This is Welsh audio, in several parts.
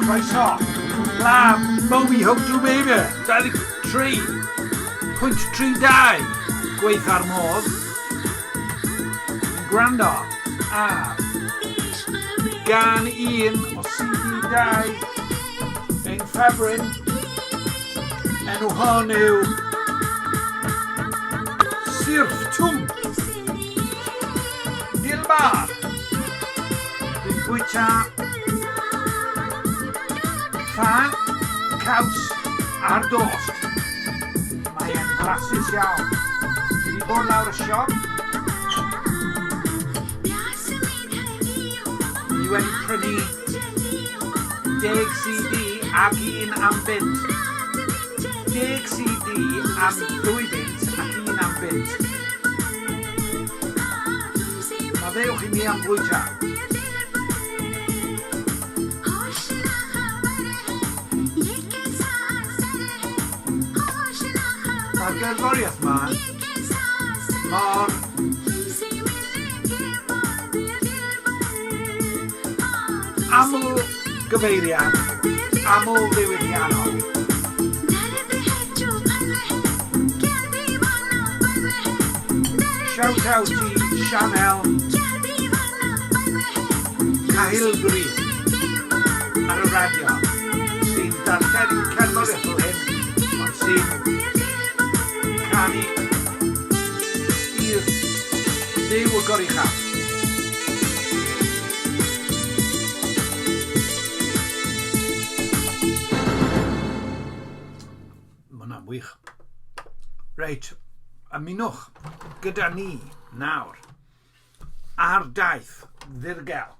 Croeso. Lab, Momi, Hope to Baby. 23.32 Gweith ar modd. Gwrando ar gan un o CD2 ein ffefryn. Enw hon yw Sirf Twm. Dilbar. Dwi'n bwyta fan, caws a'r dost. Mae e'n blasus iawn. Dwi wedi bod lawr y siop. Dwi wedi prynu 10 CD ac un am bint. 10 CD am 2 bint ac un am bint. Maddewch i mi am bwyta. Mae'r gerddoriaeth yma mor aml gyfeiriad, aml ddiwydiannol. Shout out i Chanel Cahilgri ar y radio sy'n darllen cerddoriaeth fel hyn, ond sy'n canu i'r Dduw y Goruchaf. Mae hwnna'n wych. Reit, ymunwch gyda ni nawr ar daith ddirgel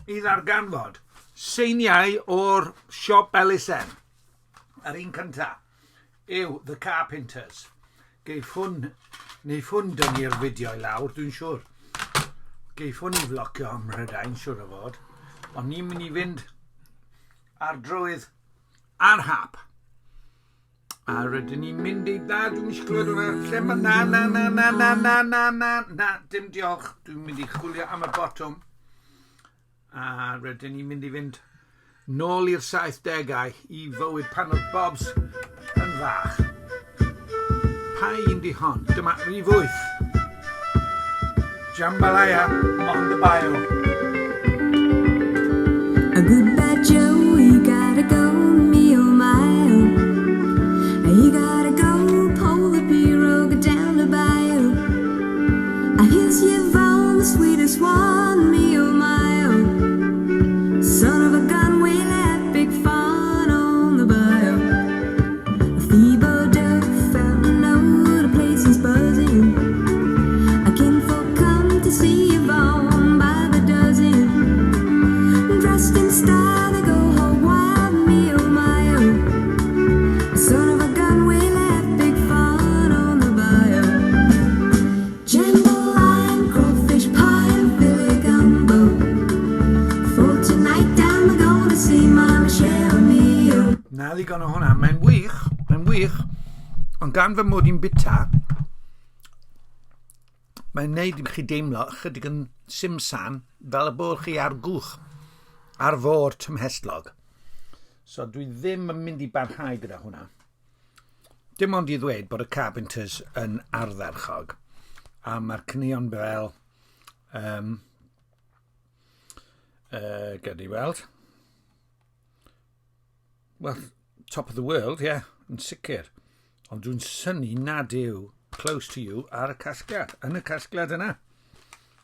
i ddarganfod seiniau o'r siop Elusen. Yr un cyntaf yw The Carpenters. Geith hwn dynnu'r fideo i lawr, dwi'n siŵr. Geith hwn i flocio ym Mhrydain, siŵr o fod. Ond ni'n mynd i fynd ar drywydd ar hap. A rydyn ni'n mynd i dwi'n mynd i clywed hwnna. Lle mae na, dim diolch. Dwi'n mynd i chwilio am y botwm. A rydyn ni'n mynd i fynd nôl i'r 70au i fywyd pan oedd Bobs yn fach. Pa un di hon? Dyma rhif 8. Jambalaya on the bio. A good bad Joe, he gotta go, me oh my oh. He gotta go, pull the pirogue down the bayou. Here's Yvonne, the sweetest one, me oh my oh. Son of a gun, we'll have big fun on the bayou. A feeble duck, fountain note, the place is buzzing. A kinfolk come to see Yvonne by the dozen. Dressed in style, they go hog wild, me oh my oh. Son of a gun, we'll have big fun on the bayou. Jambalaya, crawfish pie, and Philly gumbo. For tonight, I'm gonna see Mama Cheryl me oh. Na ddigon o hwnna, mae'n wych, ond gan fy mod i'n bita, mae'n neud i chi deimlo chydig yn simsan fel y bod chi ar gwch, ar fôr tymhestlog. So dwi ddim yn mynd i barhau gyda hwnna. Dim ond i ddweud bod y Carpenters yn ardderchog, a mae'r cneuon fel, gad i weld, well, top of the world, yeah, yn sicr. Ond dwi'n synnu nad yw Close to You ar y casgliad, yn y casgliad yna.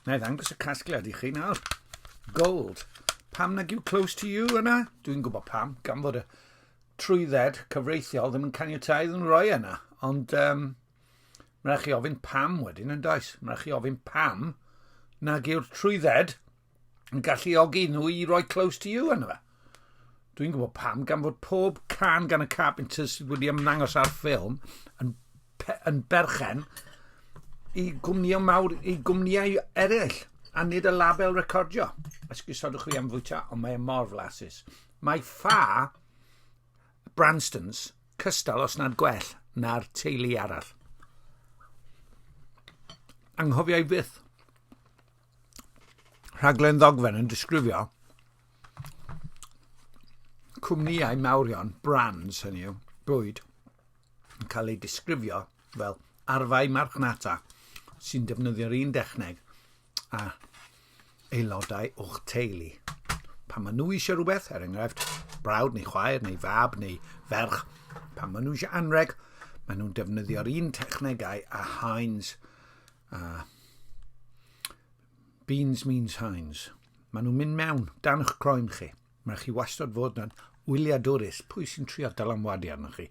Na i ddangos y casgliad i chi nawr. Gold. Pam nag yw Close to You yna? Dwi'n gwybod pam, gan fod y trwydded cyfreithiol ddim yn caniatáu yn rhoi yna. Ond mae'n rhaid chi ofyn pam wedyn yn does. Mae'n rhaid chi ofyn pam nag yw'r trwydded yn galluogi nhw i roi Close to You yna fe. Dwi'n gwybod pam, gan fod pob can gan y Carpenters sydd wedi ymddangos ar ffilm yn berchen i gwmnïau mawr, i gwmnïau eraill, a nid y label recordio. Esgusodwch fi am fwyta, ond mae mor flasus. Mae ffa Branstons cystal os nad gwell na'r teulu arall. Anghofiau byth. Rhaglen ddogfen yn disgrifio cwmnïau mawrion, brands hynny yw, bwyd, yn cael ei disgrifio fel arfau marchnata sy'n defnyddio'r un dechneg a aelodau o'ch teulu. Pan maen nhw eisiau rhywbeth, enghraifft, brawd neu chwaer neu fab neu ferch, pan maen nhw eisiau anreg, maen nhw'n defnyddio'r un technegau a Heinz, beans means Heinz. Maen nhw'n mynd mewn dan eich croen chi. Mae chi wastad fod yn wyliadwrus. Pwy sy'n trio dylanwadu arnoch chi?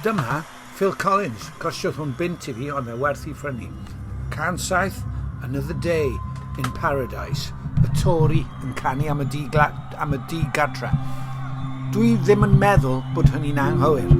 Dyma Phil Collins. Cosiodd hwn bint i fi, ond e werth i ffrynu. Can 7, Another Day in Paradise. Y Tory yn canu am y dŷ gadra. Dwi ddim yn meddwl bod hynny'n anghywir.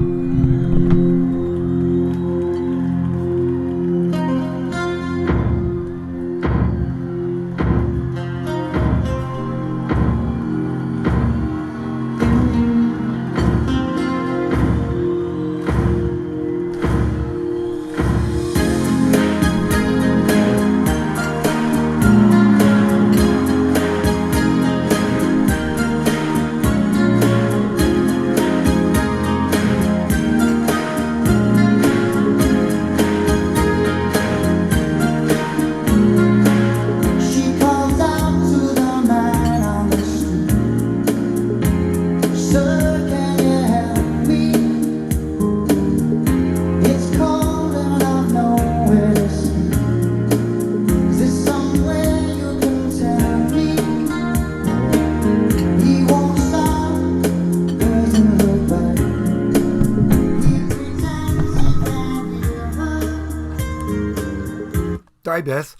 Dau beth,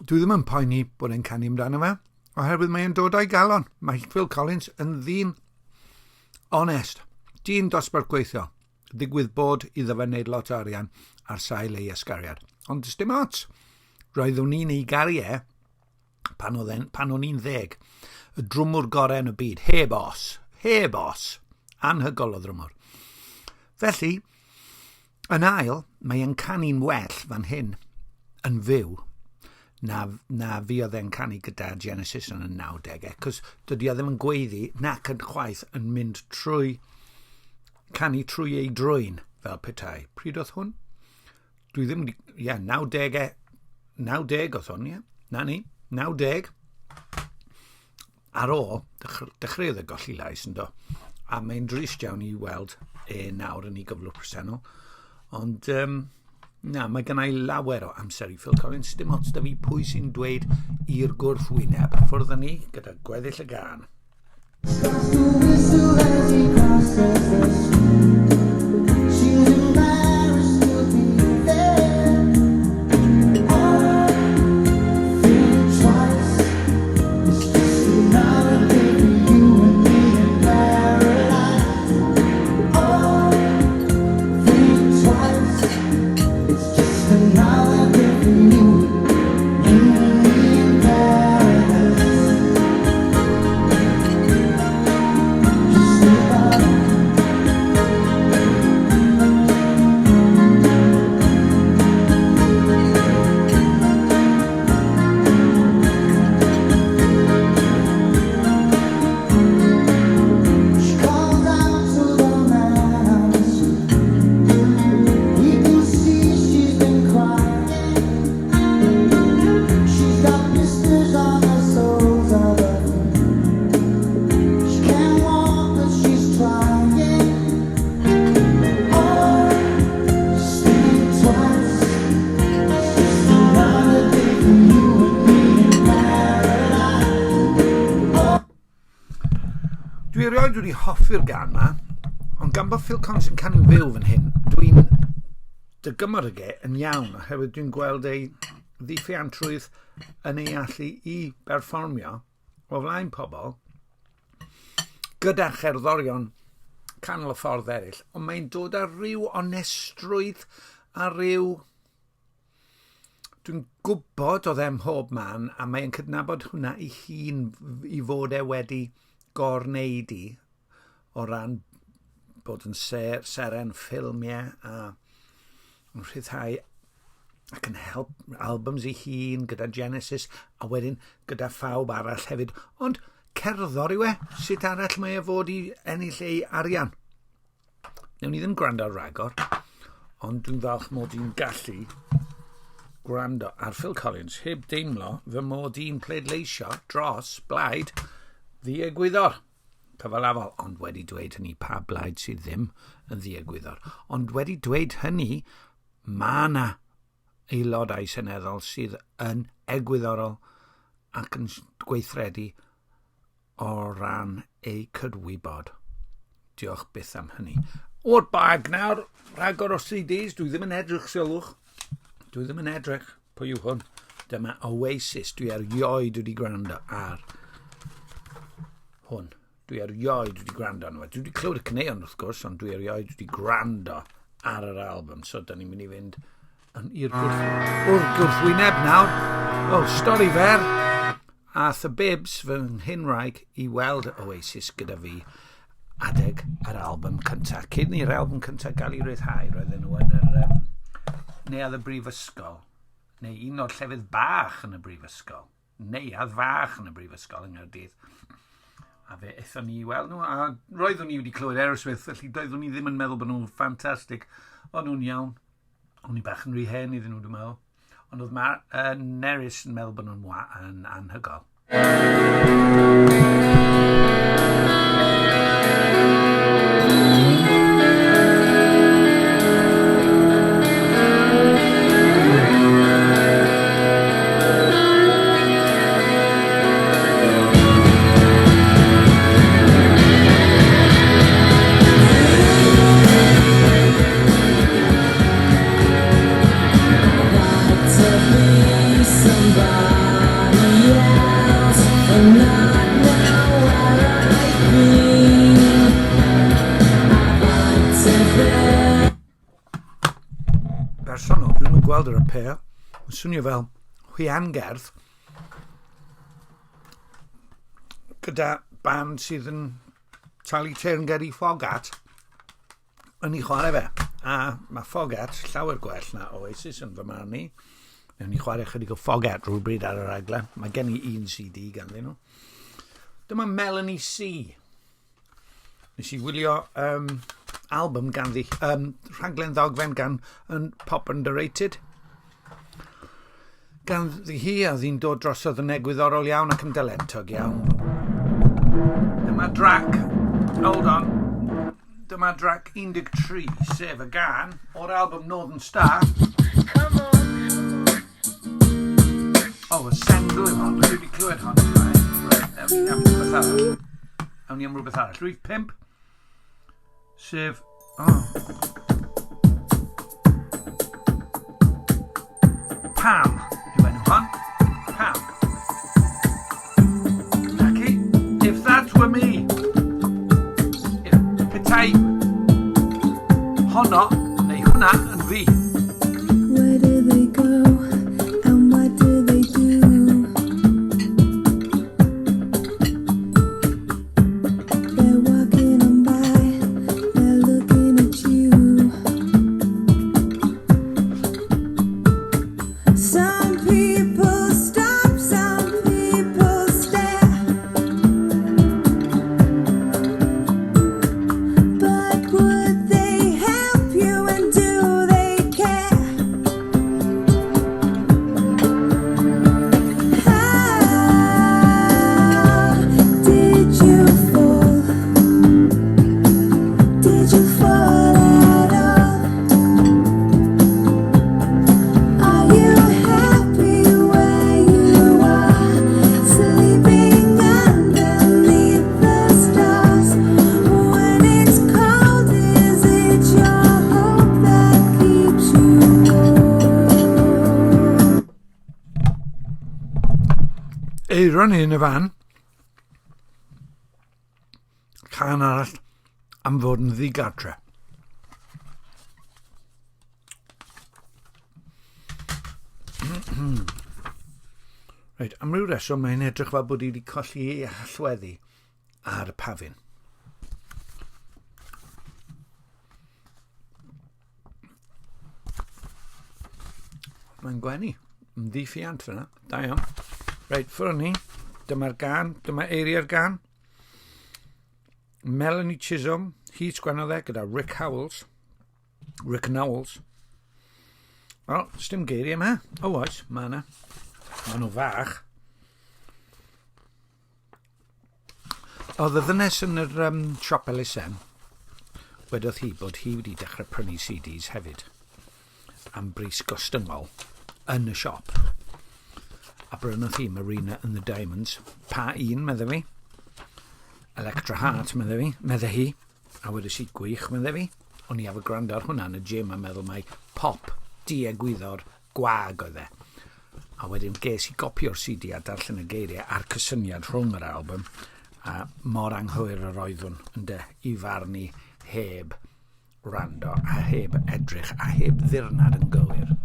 dwi ddim yn poeni bod e'n canu amdano fe, oherwydd mae'n dod o'i galon. Mae Phil Collins yn ddyn onest, dyn dosbarth gweithio. Ddigwydd bod iddo fe wneud lot o arian ar sail ei ysgariad. Ond dim ots. Roeddwn ni'n ei gariau pan o'n i'n 10. Y drwmwr gorau yn y byd. Heb os. Anhygol o drwmwr. Felly, yn ail, mae'n canu'n well fan hyn yn fyw na fi oedd e'n canu gyda Genesis yn y 90au, cos dydy o ddim yn gweiddi nac yn chwaith yn mynd canu trwy ei drwyn fel petai. Pryd oedd hwn? Dwi ddim, 90au, 90 oedd hwn, na ni, 90. Ar ôl, dechreuodd y golli lais yn do, a mae'n drist iawn i weld nawr yn ei gyflwr presennol, ond na, mae gennau lawer o amser i Phil Collins. Dim ots da fi pwy sy'n dweud i'r gwrthwyneb. Ffwrdd ni gyda gweddill y gân. Dwi erioed wedi hoffi'r gan ma, ond gan bod Phil Collins yn canu'n fyw fan hyn, dwi'n dygymod y yn iawn, oherwydd dwi'n gweld ei ddiffiantrwydd yn ei allu i berfformio o flaen pobl gyda cherddorion canol y ffordd eraill, ond mae'n dod â ryw onestrwydd a ryw... Dwi'n gwybod o ddim mhob man, a mae'n cydnabod hwnna i hun i fod e wedi gorneud i o ran bod yn seren ffilmiau a yn rhyddhau ac yn help albums ei hun gyda Genesis a wedyn gyda phawb arall hefyd. Ond cerddor yw e. Sut arall mae e fod i ennill ei arian? Newn ni ddim gwrando ar ragor, ond dwi'n falch mod i'n gallu gwrando ar Phil Collins heb deimlo fy mod i'n pleidleisio dros blaid ddiegwyddor. Cyfalafol, ond wedi dweud hynny, pa blaid sydd ddim yn ddiegwyddor. Ond wedi dweud hynny, mae yna aelodau seneddol sydd yn egwyddorol ac yn gweithredu o ran ei cydwybod. Diolch byth am hynny. O'r bag nawr, rhagor o CDs, dwi ddim yn edrych sylwch. Dwi ddim yn edrych. Pwy yw hwn? Dyma Oasis. Dwi erioed wedi gwrando ar hwn. Dwi erioed wedi gwrando arno fe. Dwi wedi clywed y cyneuon wrth gwrs, ond dwi erioed wedi gwrando ar yr album. So, da ni'n mynd i fynd i'r gwrthwyneb nawr. Wel, stori fer. Ath y Bibs fy nghynwraig i weld Oasis gyda fi adeg yr album cyntaf. Cyn i'r album cyntaf gael ei ryddhau, roedden nhw yn yr neuadd y brifysgol, neu un o'r llefydd bach yn y brifysgol, neuadd fach yn y brifysgol yng Nghaerdydd. A fe eithon ni i weld nhw, a roeddwn ni wedi clywed Aerosmith, felly doeddwn ni ddim yn meddwl bod nhw'n ffantastig. Ond nhw'n iawn. O'n i bach yn rhy hen iddyn nhw, dwi'n meddwl. Ond oedd Nerys yn meddwl bod nhw'n anhygol. Personol, dwi'n gweld yr apel. Yn swnio fel hwiangerdd gyda band sydd yn talu teyrnged i Fogat yn ei chwarae fe. A mae Fogat llawer gwell na Oasis yn fy marn i. Newn ni chwarae chydig o Fogat rhywbryd ar yr raglen. Mae gen i un CD ganddyn nhw. Dyma Melanie C. Nes i wylio album ganddi, rhaglen ddogfen gan yn Pop Underrated. Ganddi hi, a ddi'n dod drosodd yn egwyddorol iawn ac yn dalentog iawn. Dyma drac, hold on, dyma drac 13, sef y gan o'r album Northern Star. Come on. Oh, y sengl yw hon, dwi wedi clywed hon. Awn ni am rhywbeth arall. Rwyf 5. Sef, Pam yw enw hon. Pam. Ac if that were me, petai honno neu hwnna yn fi. Where do they go and what do they do? They're walking on by, they're looking at you. Some people stop, some people stare. But would they help you, and do they care? How did you fall? Did you fall at all? Are you happy where you are, sleeping underneath the stars? When it's cold, is it your hope that keeps you warm? Eiron yn y fan. Can arall am fod yn ddigartre. Reit, am ryw reswm mae'n edrych fel bod i wedi colli ei allweddi ar y pafin. Mae'n gwenu. Yn ddiffiant fyna. Da iawn. Reit, ffwrdd ni. Dyma'r gan, dyma eiriau'r gan. Melanie Chisholm, hi sgwennodd e gyda Rick Knowles. O, dim geiriau yma. O, oes, ma yna. Ma nhw fach. Oedd y ddynes yn yr siop Elusen, wedodd hi bod hi wedi dechrau prynu CDs hefyd am bris gostyngol yn y siop. A brynodd hi Marina and the Diamonds. Pa un, medda fi? Electra Heart, medda hi. A wedi si gwych, medda fi. O'n i efo gwrando ar hwnna yn y gym a meddwl mai pop diegwyddor gwag oedd e. A wedyn ges i gopio'r CD a darllen y geiriau a'r cysyniad rhwng yr album. A mor anghywir yr oeddwn ynde, i farnu heb rando a heb edrych a heb ddirnad yn gywir.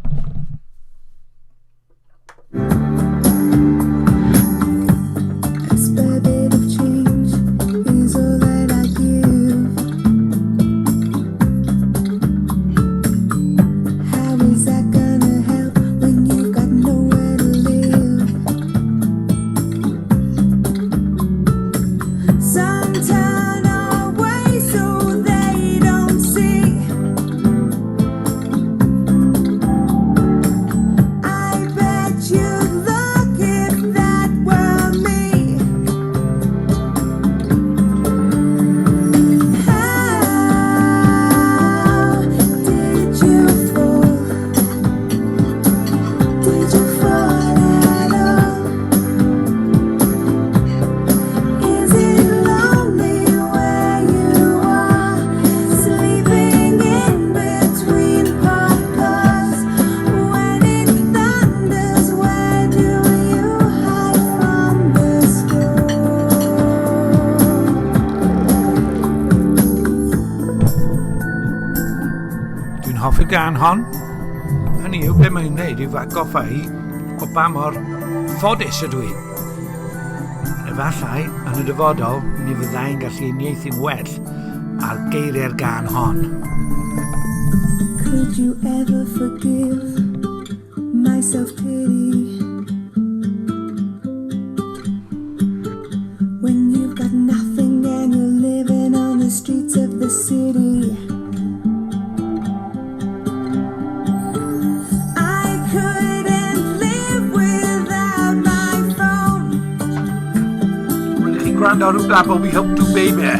Hoffi gan hon. Hynny yw, be mae'n gwneud yw atgoffa hi o ba mor ffodus ydw i. Efallai, yn y dyfodol, mi fyddai'n gallu uniaethu'n well ar geiriau'r gan hon. Could you ever forgive my self-pity when you've got nothing and you're living on the streets of the city? Gwrando ar Wpla, but we hope to, baby.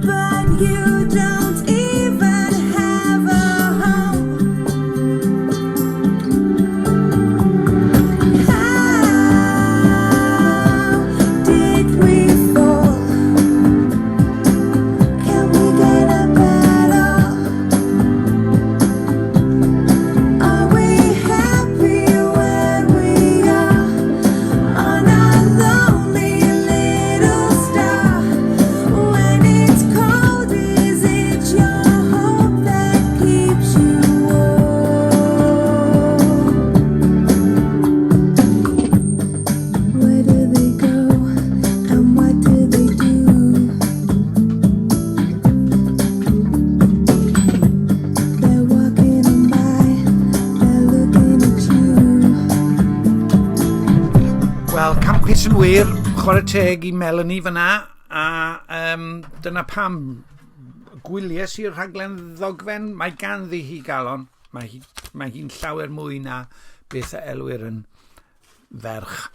But you don't even have a home. How did we fall? Can we get up at all? Are we happy where we are on our lonely little star? When it's cold, is it your hope that keeps you warm? Where do they go and what do they do? They're walking on by, they're looking at you. Wel, campus yn wir, chwarae teg i Melanie fyna, a dyna pam gwyliais i'r rhaglen ddogfen, mae ganddi hi galon, mae hi'n llawer mwy na beth a elwyr yn ferch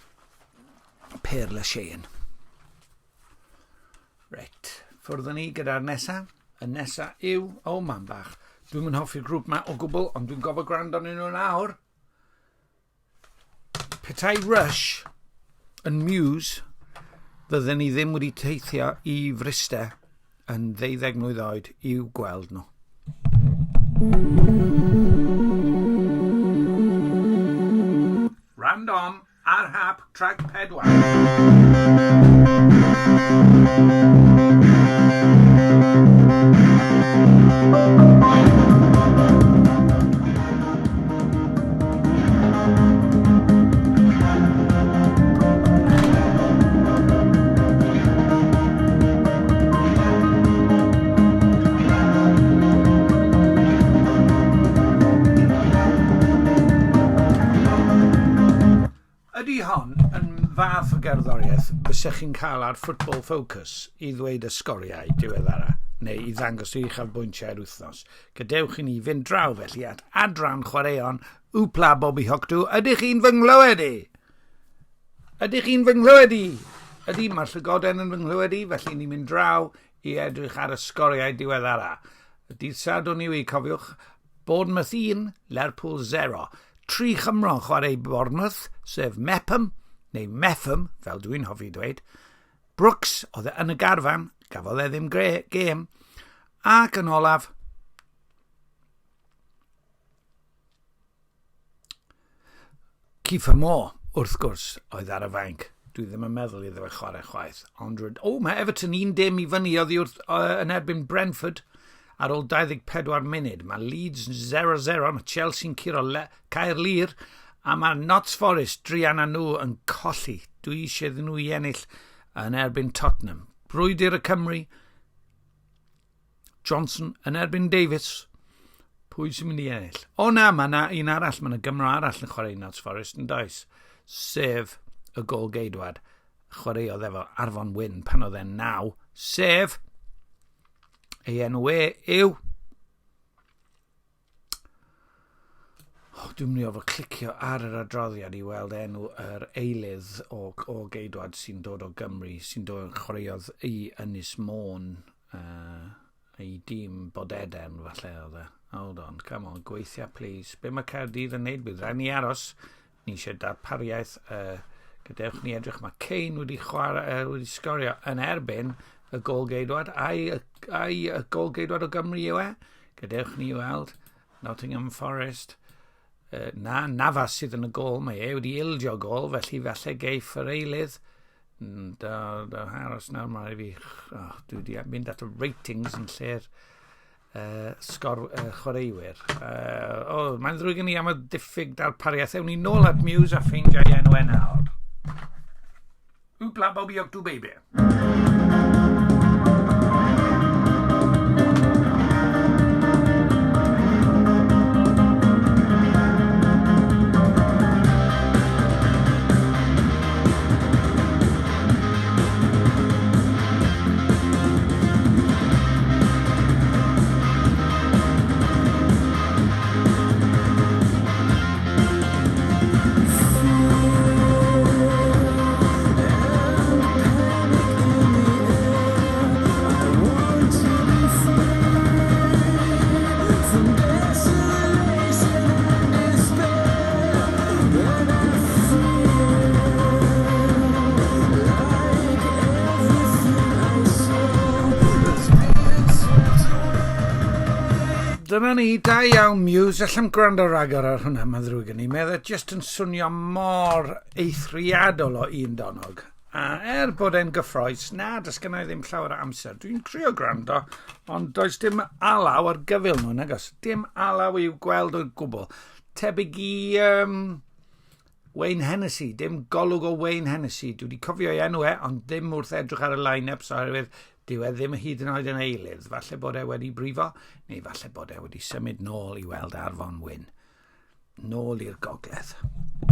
Perle Shein. Reit, ffwrdd ni gyda'r nesa. Y nesa yw, o man bach, dwi'n mynd hoffi'r grŵp ma o gwbl, ond dwi'n gofio gwrando yn nhw nawr. Petai Rush yn Muse, fydden ni ddim wedi teithio i Fryste yn 12 mlwydd oed i'w gweld nhw. Random ar hap track 4. Ydy hon yn fath o gerddoriaeth bysech chi'n cael ar Football Focus i ddweud y sgoriau diweddara, neu i ddangos i uchafbwyntiau'r wythnos. Gadewch i ni fynd draw felly at adran chwaraeon Wpla23.32. Ydych chi'n fy nghlywed i? Ydych chi'n fy nghlywed i? Ydy, mae'r llygoden yn fy nghlywed i, felly ni'n mynd draw i edrych ar y sgoriau diweddara. Y dydd Sadwrn i cofiwch, Bournemouth 1, Lerpwl 0. 3 Chymro chwarae Bournemouth, sef Mepham, neu Mepham, fel dwi'n hoffi dweud. Brooks, oedd e yn y garfan, gafodd e ddim gêm. Ac yn olaf, Kiefer Moore, wrth gwrs, oedd ar y fainc. Dwi ddim yn meddwl iddo fe chwarae chwaith. Ond, mae Everton 1-0 i fyny oddi yn erbyn Brentford ar ôl 24 munud. Mae Leeds 0-0, mae Chelsea'n curo Caerlir, a mae Notts Forest drian â nhw yn colli. Dwi eisiau iddyn nhw i ennill yn erbyn Tottenham. Brwydyr y Cymru, Johnson yn erbyn Davies. Pwy sy'n mynd i ennill? O na, mae yna un arall, mae yna Gymro arall yn chwarae Notts Forest yn does. Sef y gol geidwad. Chwaraeodd efo Arfon Wyn pan oedd e'n 9. Sef ei enw yw... Dwi'n mynd i ofo clicio ar yr adroddiad i weld enw yr eilydd o geidwad sy'n dod o Gymru, sy'n dod chwaraeodd i Ynys Môn, ei dîm Bodeden, falle oedd e. Hold on, come on, gweithio, please. Be mae Caerdydd yn neud? Bydd rhaid ni aros. Ni eisiau darpariaeth. Gadewch ni edrych. Mae Kane wedi sgorio yn erbyn y gol geidwad. Ai y gol geidwad o Gymru yw e? Gadewch ni weld. Nottingham Forest. Nafas sydd yn y gol. Mae e wedi ildio gol, felly falle geiff yr eilydd. Da haros nawr, mae fi... Dwi wedi mynd at y ratings yn lle'r chwaraewyr. Mae'n ddrwg gen i am y diffyg darpariaeth. Ewn ni nôl at Muse a ffeindio enw nawr. Wpla23.32. Dyna ni, da iawn Muse, allam gwrando ragor ar hwnna, mae'n ddrwg yn ni. Mae jyst yn swnio mor eithriadol o un donog. A bod e'n gyffroes, na, dys gynnau ddim llawer o amser. Dwi'n trio gwrando, ond does dim alaw ar gyfil nhw, nagos. Dim alaw i'w gweld o'r gwbl. Tebyg i Wayne Hennessy, dim golwg o Wayne Hennessy. Dwi wedi cofio ei enw ond ddim wrth edrych ar y line-up, so oherwydd dyw e ddim hyd yn oed yn eilydd. Falle bod e wedi brifo, neu falle bod e wedi symud nôl i weld Arfon Wyn. Nôl i'r gogledd.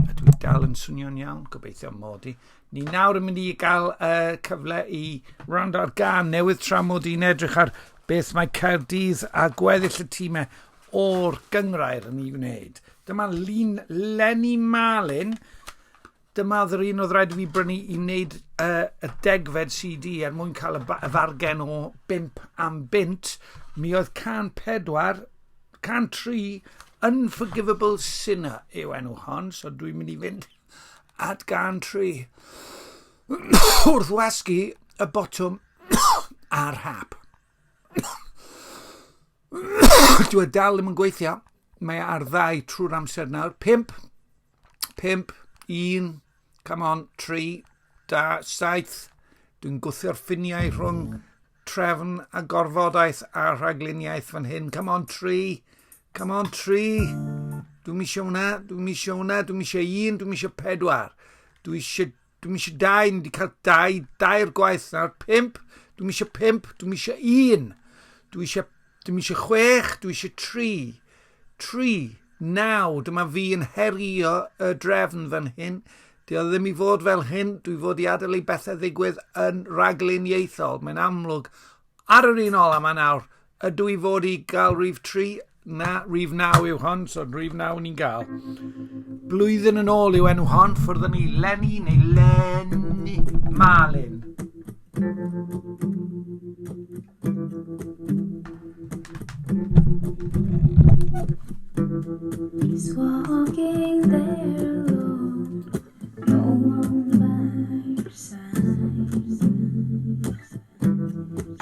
Ydw i dal yn swnio'n iawn, gobeithio mod i. Ni nawr yn mynd i gael cyfle i rand ar gan newydd tramod i'n edrych ar beth mae Caerdydd a gweddill y tîmau o'r gyngrair yn ei wneud. Dyma Lenny Malin. Dyma oedd yr un oedd rhaid i fi brynu i wneud y degfed CD er mwyn cael y fargen o 5 am bint. Mi oedd 103 Unforgivable Sinner yw enw hon, so dwi'n mynd i fynd at 103 wrth wasgu y botwm a'r hap. Dwi'n dal ddim yn gweithio. Mae ar 2 trwy'r amser nawr. 5, 1, come on, 3, 7. Dwi'n gwthio'r ffiniau rhwng trefn a gorfodaeth a rhagluniaeth fan hyn. Come on, 3. Dwi'n misio hwnna, dwi'n misio 1, dwi'n misio 4. Dwi'n misio 2, ni wedi cael 2 gwaith nawr. 5, dwi'n misio 5, dwi'n misio 1. Dwi'n misio 6, dwi'n misio 3. 9, dyma fi yn herio y drefn fan hyn. Di o ddim I fod fel hyn, dwi fod I adael I bethau ddigwydd yn raglen ieithol. Mae'n amlwg. Ar yr un ola yma nawr, ydw I fod I gael rhif 3? Na, rhif 9 yw hon, so rhif 9 ni'n gael. Blwyddyn yn ôl yw enw hon, ffwrdd ni Lenny neu Lenny Malin. He's walking there alone, no one by her side.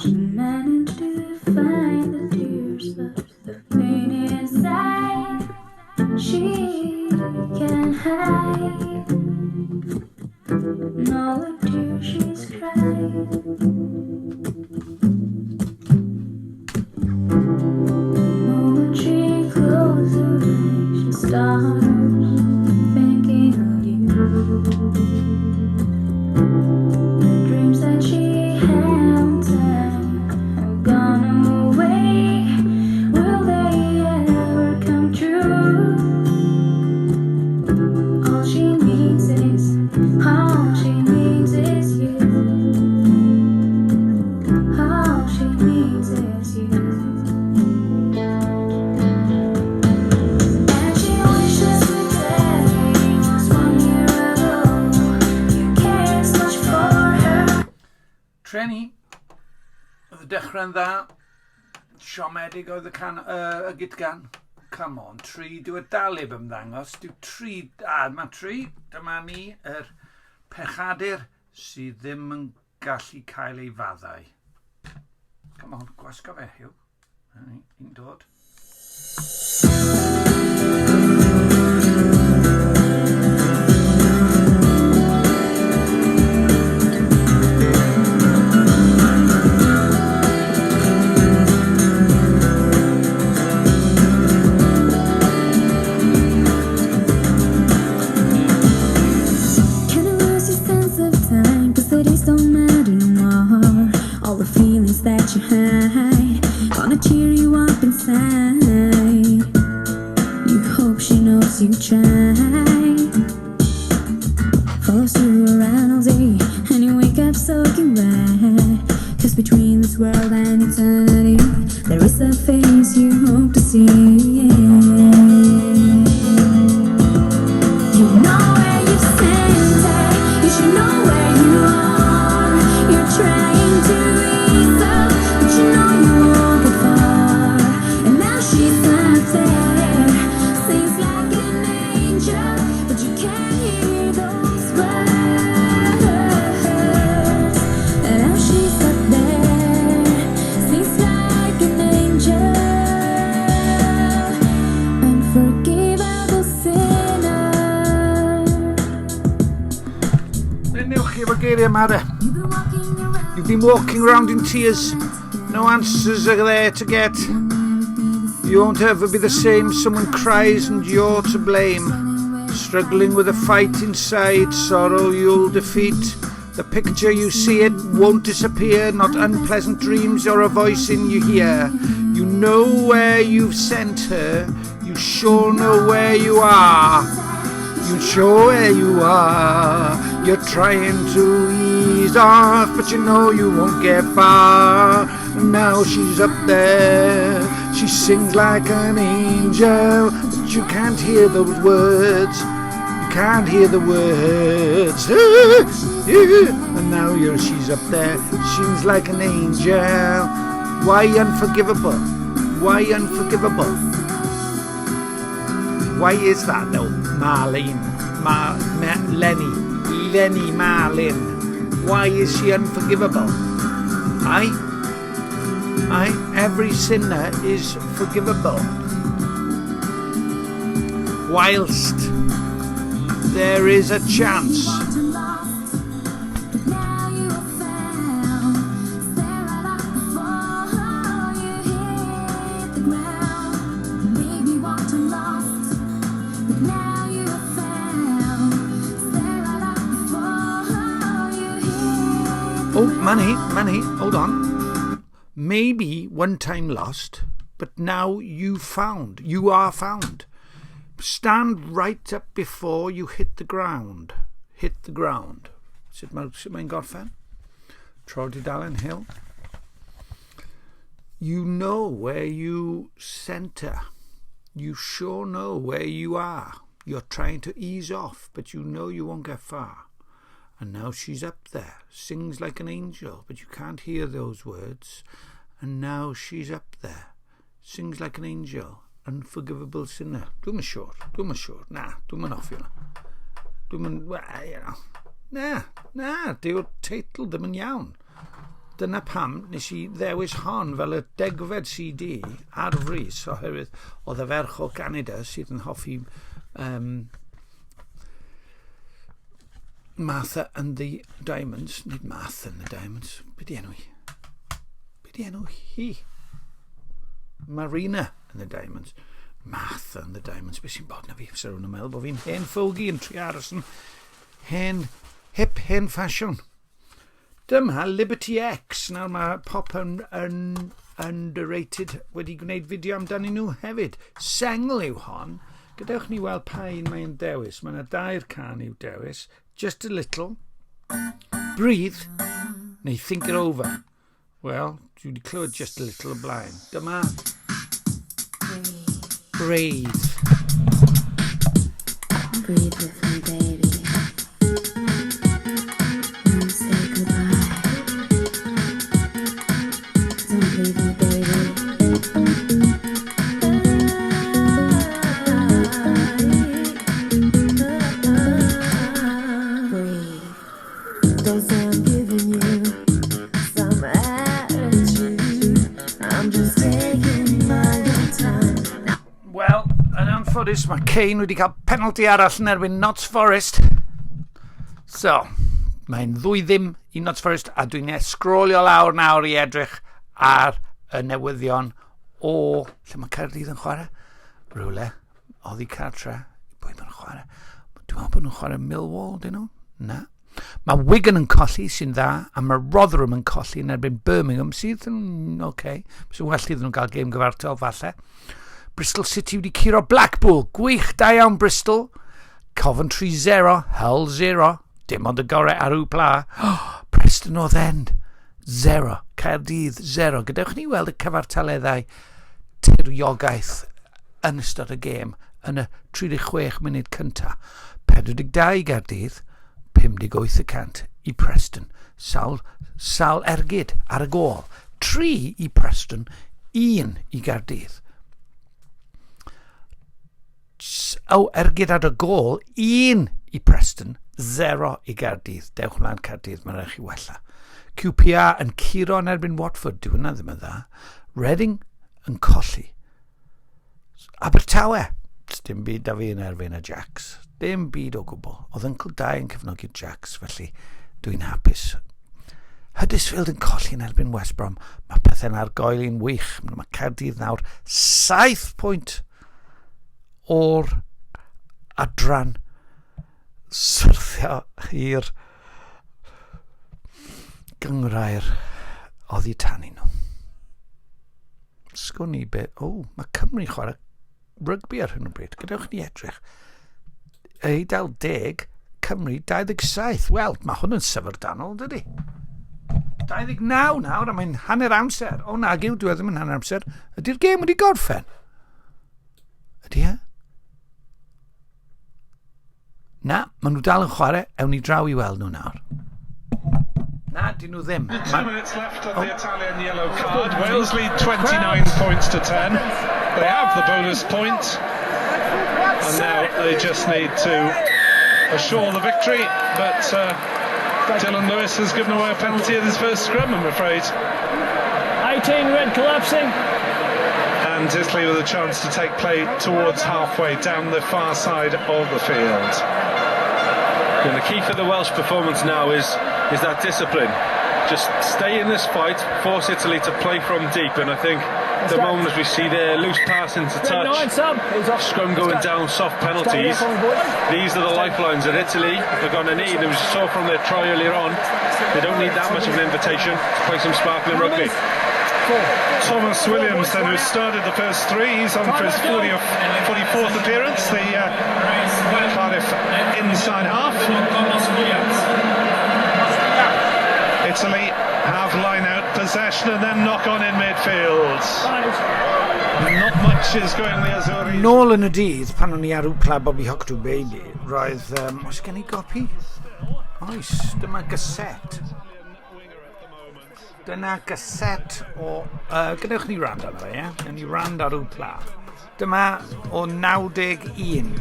She managed to find the tears, but the pain inside she can't hide. And all the tears she's cried. Stars thinking of you. The dreams that she had on time have gone away. Will they ever come true? All she needs is you. All she needs is you. Treni, oedd y dechrau'n dda, siomedig oedd y gydgan. Come on, 3, dyw y dalib ymddangos, dyw 3, mae 3, dyma ni, yr pechadur sydd ddim yn gallu cael ei faddau. Come on, gwasgo fe, Hugh. Un dod. That you hide, gonna cheer you up inside. You hope she knows you tried. Follows you around all day, and you wake up soaking wet. Cause between this world and eternity, there is a face you hope to see. You know where you've sent her, you should know where you are. You're trying to You've been walking around in tears. No answers are there to get. You won't ever be the same. Someone cries and you're to blame. Struggling with a fight inside. Sorrow you'll defeat. The picture you see, it won't disappear. Not unpleasant dreams or a voice in your ear. You know where you've sent her. You sure know where you are. You sure where you are. You're trying to ease off, but you know you won't get far. And now she's up there. She sings like an angel, but you can't hear those words. You can't hear the words. And now she's up there. She sings like an angel. Why unforgivable? Why unforgivable? Why is that though? Marlene, Lenny Marlin. Why is she unforgivable? Every sinner is forgivable. Whilst there is a chance. Oh, Manny, hold on. Maybe one time lost, but now you are found. Stand right up before you hit the ground. hit the ground. Sut mae'n gorffen? Tro di dalen hill. You know where you center. You sure know where you are. You're trying to ease off, but you know you won't get far. And now she's up there, sings like an angel, but you can't hear those words. And now she's up there, sings like an angel, unforgivable sinner. Dwi'n siŵr. Na, dwi'n offio. Na, dyw'r teitl ddim yn iawn. Dyna pam nes I ddewis hon fel y degfed CD ar frys oherwydd oedd y ferch o Canada sydd yn hoffi Martha and the Diamonds. Nid Martha and the Diamonds. Be di enw hi? Marina and the Diamonds. Martha and the Diamonds. Be sy'n bod na fi? Fysa rhywun yn meddwl bod fi'n hen ffwgi yn tri aros yn hen hip, hen ffasiwn. Dyma Liberty X. Nawr mae pop yn underrated wedi gwneud fideo amdani nhw hefyd. Sengl yw hon. Gadewch ni weld pa un mae'n dewis. Mae yna 2 can i'w dewis. Just a little. Breathe. Neu think it over. Wel, dwi wedi clywed just a little o blaen. Dyma Breathe. Breathe with me, baby. Don't say goodbye. Don't leave me, baby. Breathe. Don't say I'm giving you some attitude. I'm just taking my own time. Wel, yn anffodus mae Kane wedi cael penalty arall yn erbyn Notts Forest. So, mae'n 2-0 I Notts Forest a dwi'n esgrolio lawr nawr I edrych ar y newyddion o... Lle mae Caerdydd yn chwarae? Rwle, oddi cartre. Pwy mae'n chwarae? Dwi'n meddwl bod nhw'n chwarae Millwall, dyn nhw? Na. Mae Wigan yn colli sy'n dda, a mae Rotherham yn colli yn erbyn Birmingham sydd yn oce. Sy'n well iddyn nhw'n cael gêm gyfartal falle. Bristol City wedi curo Blackpool. Gwych da iawn Bristol. Coventry 0, Hull 0. Dim ond y gorau ar Wpla. Preston North End 0. Caerdydd 0. Gadewch ni weld y cyfartaleddau tiriogaeth yn ystod y gêm yn y 36 munud cyntaf. 42 Gaerdydd, 58% I Preston. Sal ergyd ar y gôl. 3 I Preston, 1 I Gaerdydd. Ergyd ar y gôl, 1 I Preston, 0 I Gaerdydd. Dewch mlaen Caerdydd, mae'n rhaid chi wella. QPR yn curo yn erbyn Watford, dyw hwnna ddim yn dda. Reading yn colli. Abertawe, dim byd da fi yn erbyn y Jacks. Dim byd o gwbl. Oedd Uncle Dai yn cefnogi Jacks, felly dwi'n hapus. Huddersfield yn colli yn erbyn West Brom. Mae pethau'n argoel i'n wych. Mae Caerdydd nawr 7 pwynt o'r adran syrthio i'r gyngrair oddi tannu nhw. Sgwn I beth... mae Cymru chwarae rygbi ar hyn o bryd. Gadewch ni edrych. Eidal 10, Cymru 27. Wel, mae hwn yn syfrdanol, dydy. 29 nawr, a mae'n hanner amser. Nag yw, dwi ddim yn hanner amser. Ydy'r gêm wedi gorffen? Ydy e? Na, maen nhw dal yn chwarae. Ewn ni draw I weld nhw nawr. Na, dyn nhw ddim. 2 minutes left of the Italian yellow card. Wales lead 29 points to 10. They have the bonus point. And now they just need to assure the victory. But Dylan Lewis has given away a penalty in his first scrum, I'm afraid. 18, red collapsing. And Italy with a chance to take play towards halfway down the far side of the field. And the key for the Welsh performance now is that discipline. Just stay in this fight, force Italy to play from deep, and I think the moment we see their loose pass into touch, scrum going down, soft penalties, these are the lifelines that Italy are going to need. And we saw from their try earlier on, they don't need that much of an invitation to play some sparkling rugby. Thomas Williams, then, who started the first three. He's on for his 44th appearance, the Cardiff inside half. Italy have line-out possession and then knock-on in midfield. Not much is going the Azzurri. Nôl yn y dydd, pan o'n i ar Wpla Bobby Hoctw Baby, roedd, oes gen i gopi? Oes, dyma gyset. Dyna gyset o... Gadewch ni rand arno fe, ie? Yn ni rand ar Wpla. Dyma o 91.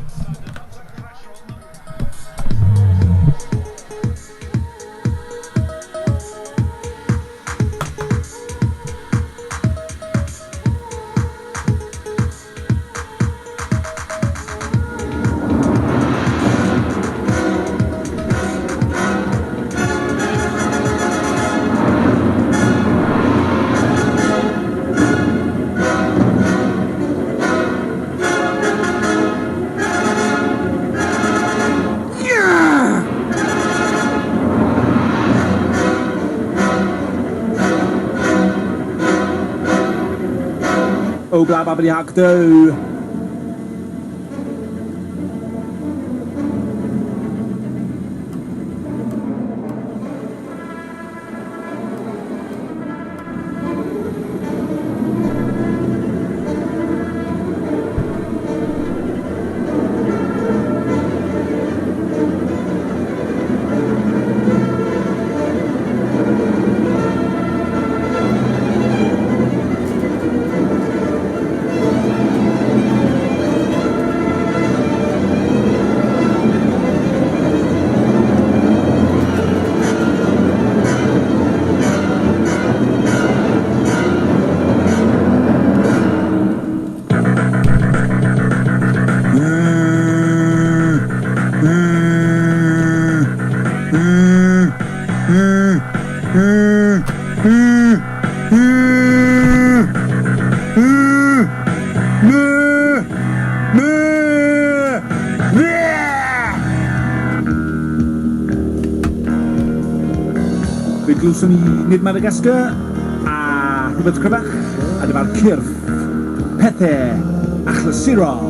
Wpla23.32 Fe glwswn ni nid Madagascar a rhywbeth cryfach a dyma'r cyrff pethau achlasurol.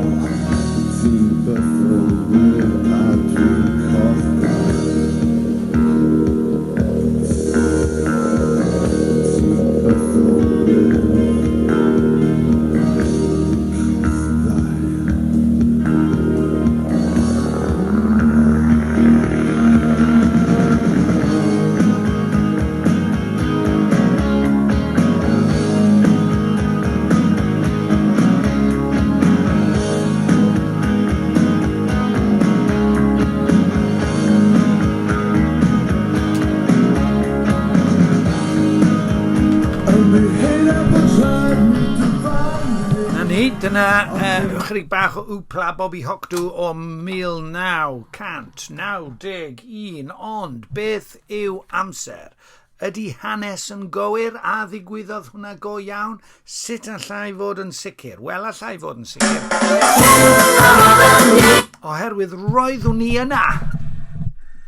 Dyna chydig bach o Wpla Bobby Hoctw o 1991, ond beth yw amser? Ydy hanes yn gywir a ddigwyddodd hwnna go iawn? Sut allai fod yn sicr? Wel, allai fod yn sicr. Oherwydd roeddwn ni yna.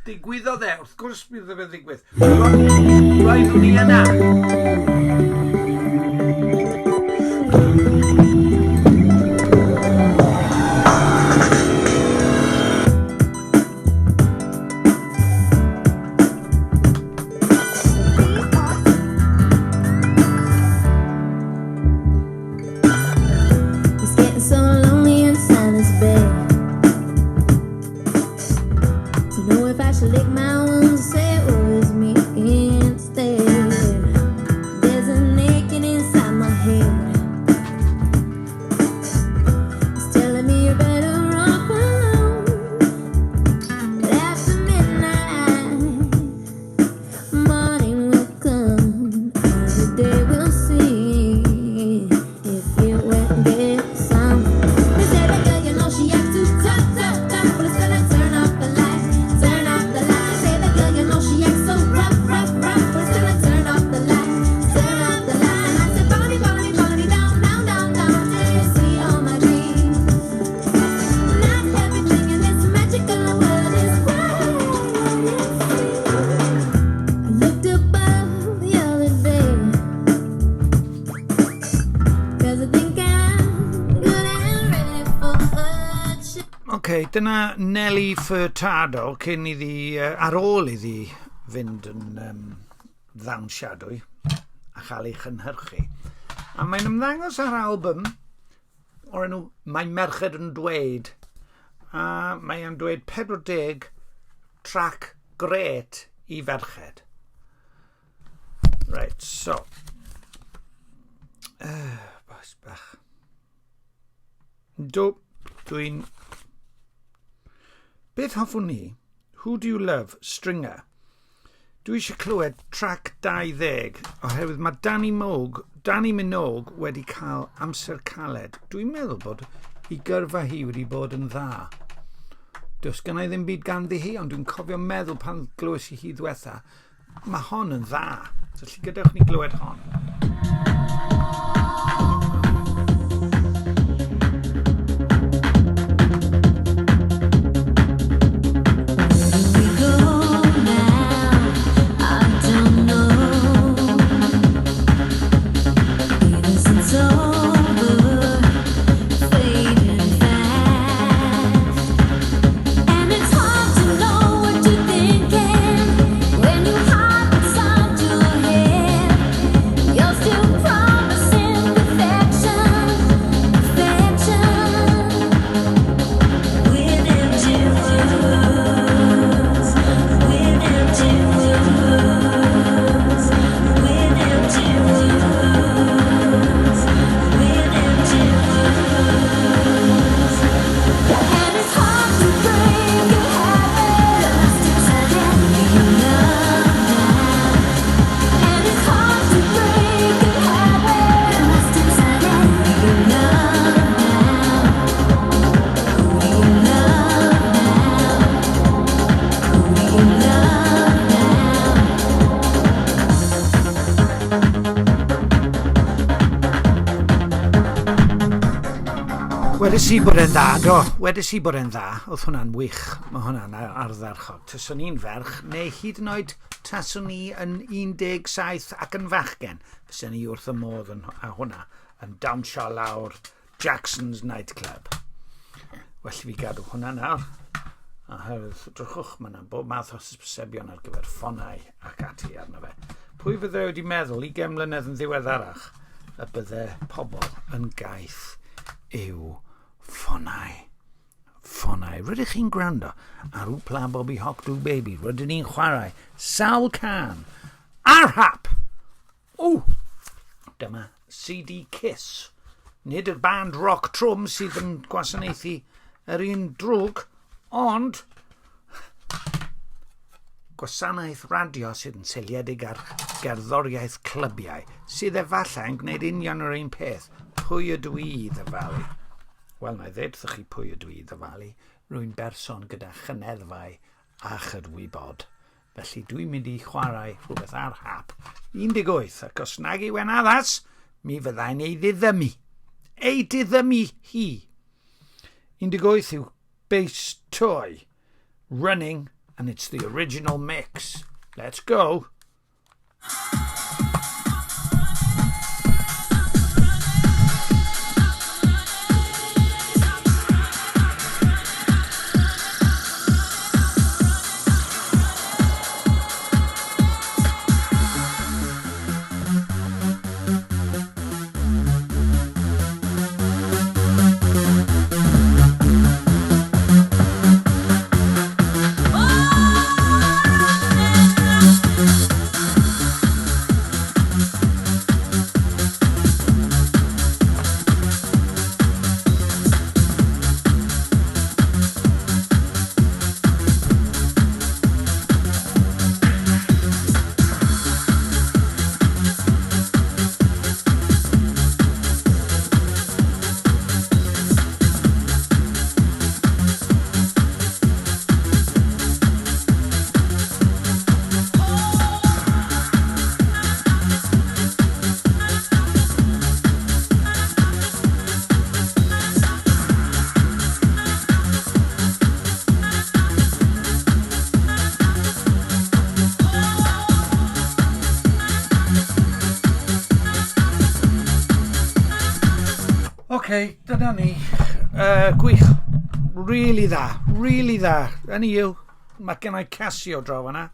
Digwyddodd e, wrth gwrs bydd y ddigwydd. Roeddwn ni yna. Lick my wounds, say it was me instead. Dyna Nelly Furtado cyn iddi, ar ôl iddi fynd yn ddawnsiadwy a chael ei chynhyrchu. A mae'n ymddangos ar album o'r enw Mae Merched yn Dweud. A mae'n dweud 40 trac gret i ferched. Right, so. Bas bach. Dwi'n... Beth hoffwn ni? Who Do You Love? Stringer. Dwi eisiau clywed trac 20 oherwydd mae Danny Minogue wedi cael amser caled. Dwi'n meddwl bod ei gyrfa hi wedi bod yn dda. Does gynna i ddim byd ganddi hi, ond dwi'n cofio meddwl pan glywes i hi ddiwetha. Mae hon yn dda. Felly gadewch ni glywed hon. Wedys i bod e'n dda, do. Wedys i bod e'n dda. Oedd hwnna'n wych. Mae hwnna'n ardderchog. Taswn i'n ferch, neu hyd yn oed taswn i yn 17 ac yn fachgen. Fysen ni wrth y modd a hwnna yn dawnsio lawr Jackson's Nightclub. Well fi gadw hwnna nawr. A drwchwch, mae yna bob math o sebion ar gyfer ffonau ac ati arno fe. Pwy fydde wedi meddwl 20 mlynedd yn ddiweddarach y bydde pobl yn gaeth yw ffonau. Ffonau. Rydych chi'n gwrando ar Wpla23.32 Baby. Rydyn ni'n chwarae sawl can ar hap. O! Dyma CD Kiss. Nid y band rock trwm sydd yn gwasanaethu yr un drwg, ond gwasanaeth radio sydd yn seiliedig ar gerddoriaeth clybiau sydd efallai yn gwneud union yr un peth. Pwy ydw i ddyfalu? Wel, na i ddedwch chi pwy ydw i ddyfalu. Rwy'n berson gyda chyneddfau a chydwybod. Felly dwi'n mynd i chwarae rhywbeth ar hap 18, ac os nag yw e'n addas, mi fyddai'n ei ddiddymu. Ei ddiddymu hi. 18 yw bass toy. Running, and it's the original mix. Let's go. Dyna ni. Gwych. really dda. Yn yw, mae gen I Casio draw hwnna.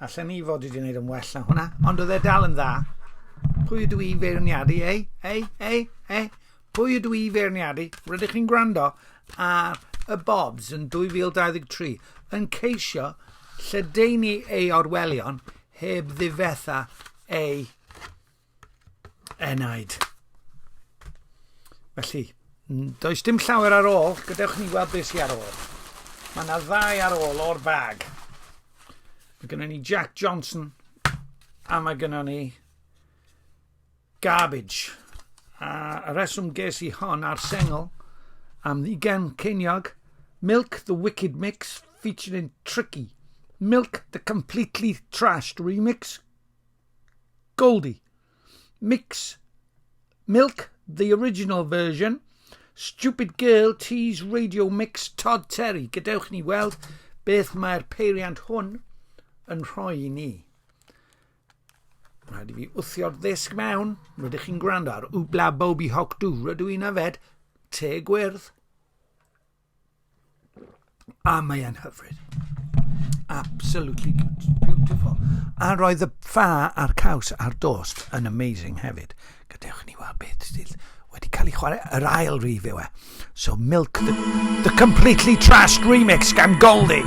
Allan ni fod wedi gwneud yn well na hwnna. Ond oedd e dal yn dda. Pwy ydw i feirniadu, Pwy ydw i feirniadu? Rydych chi'n gwrando ar y Bobs yn 2023 yn ceisio lledaenu ei orwelion heb ddifetha ei enaid. Felly, does dim llawer ar ôl. Gadewch ni weld beth sy'n ar ôl. Mae yna 2 ar ôl o'r bag. Mae gennym ni Jack Johnson a mae gennym ni Garbage. A y reswm ges i hon ar sengl am 20 ceiniog. Milk the Wicked Mix featuring Tricky. Milk the Completely Trashed Remix. Goldie. Milk the Original Version. Stupid Girl Tease Radio Mix Todd Terry. Gadewch ni weld beth mae'r peiriant hwn yn rhoi i ni. Rhaid i fi wthio'r ddisg mewn. Rydych chi'n gwrando ar Wpla23.32. Rydw i'n yfed te gwyrdd. A mae e'n hyfryd. Absolutely beautiful. A roedd y ffa a'r caws a'r dost yn amazing hefyd. Gadewch ni weld beth sydd wedi cael ei chwarae yr ail rif yw e. So Milk the Completely Trashed Remix gan Goldie.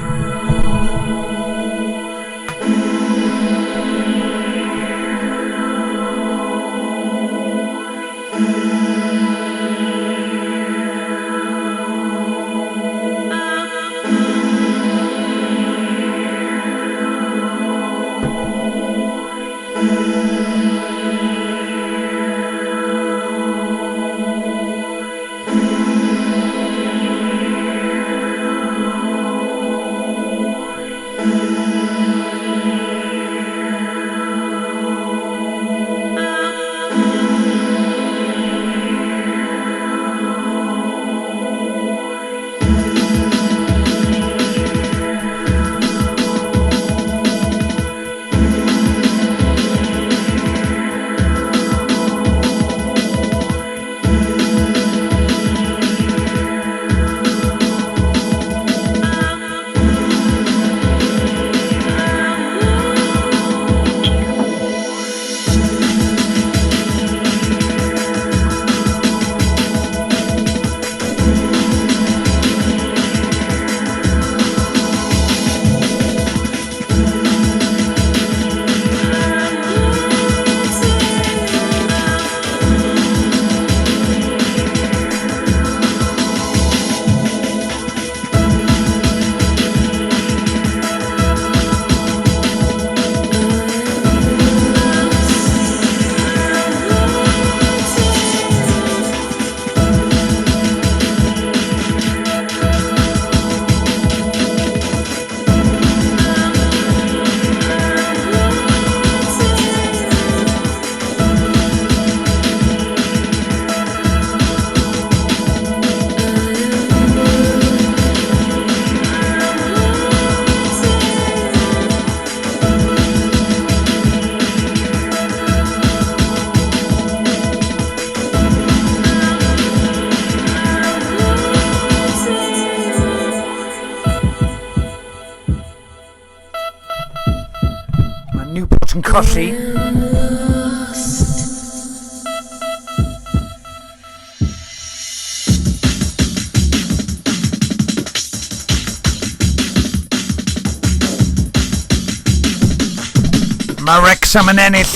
Newport yn colli. Mae Wrexham yn ennill.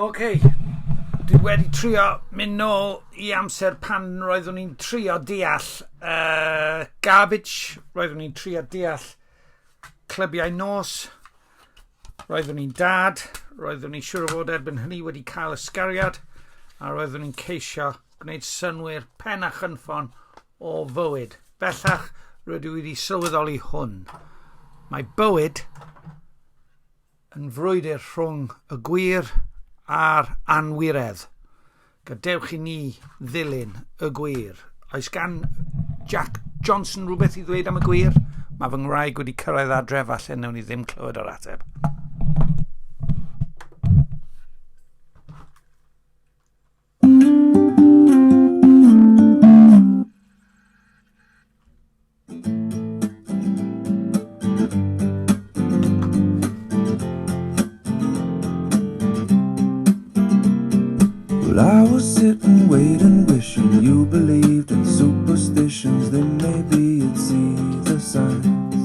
OK, dwi wedi trio mynd nôl I amser pan roeddwn ni'n trio deall Garbage, roeddwn ni'n trio deall clybiau nos, roeddwn ni'n dad, roeddwn ni'n siŵr o fod erbyn hynny wedi cael ysgariad, a roeddwn ni'n ceisio gwneud synwyr pen a chynffon o fywyd. Bellach, rydw i wedi sylweddoli hwn. Mae bywyd yn frwydr rhwng y gwir a'r anwiredd. Gadewch i ni ddilyn y gwir. Oes gan Jack Johnson rhywbeth i ddweud am y gwir? Mae fy ngwraig wedi cyrraedd adref, falle newn ni ddim clywed o'r ateb. Well, I was sitting, waiting, wishing you believed in superstitions. Then maybe you'd see the signs.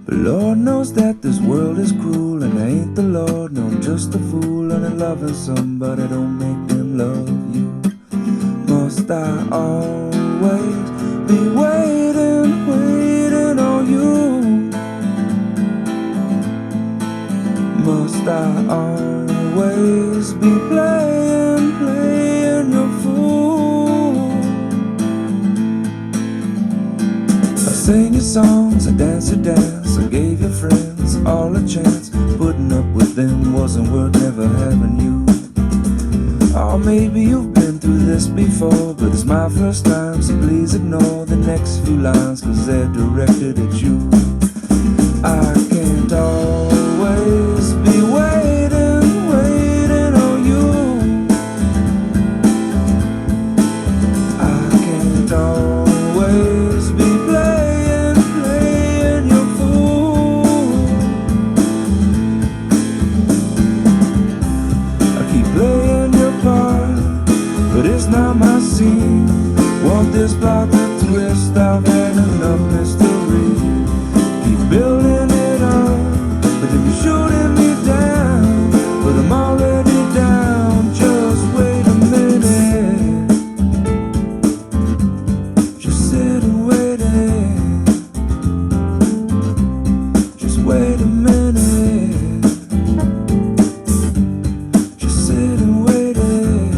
But Lord knows that this world is cruel, and I ain't the Lord. No, I'm just a fool, and I'm loving somebody don't make them love you. Must I always be waiting, waiting on you? Must I always be playing, playing your fool? I sang your songs, I danced your dance, I gave your friends all a chance. Putting up with them wasn't worth never having you. Or maybe you've been through this before, but it's my first time, so please ignore the next few lines, 'cause they're directed at you. I can't always be waiting, waiting on you. I can't always be playing, playing your fool. I keep playing your part, but it's not my scene. Want this plot to twist, I've had enough mystery. Keep building it up, but then you're shooting me down. But I'm already down, just wait a minute. Just sit and wait it. Just wait a minute. Just sit and wait it.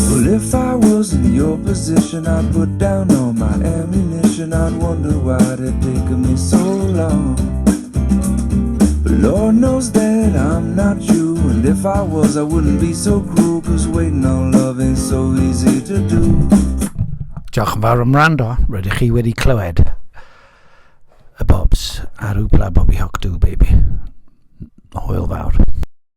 Well, if I was in your position, I'd put down all my ammunition. I'd wonder why it taken me so long. But Lord knows that I'm not you, and if I was, I wouldn't be so cruel, 'cause waiting on love ain't so easy to do. Diolch yn fawr am wrando. Rydych chi wedi clywed y Bobs ar Wpla 22, baby. Hwyl fawr.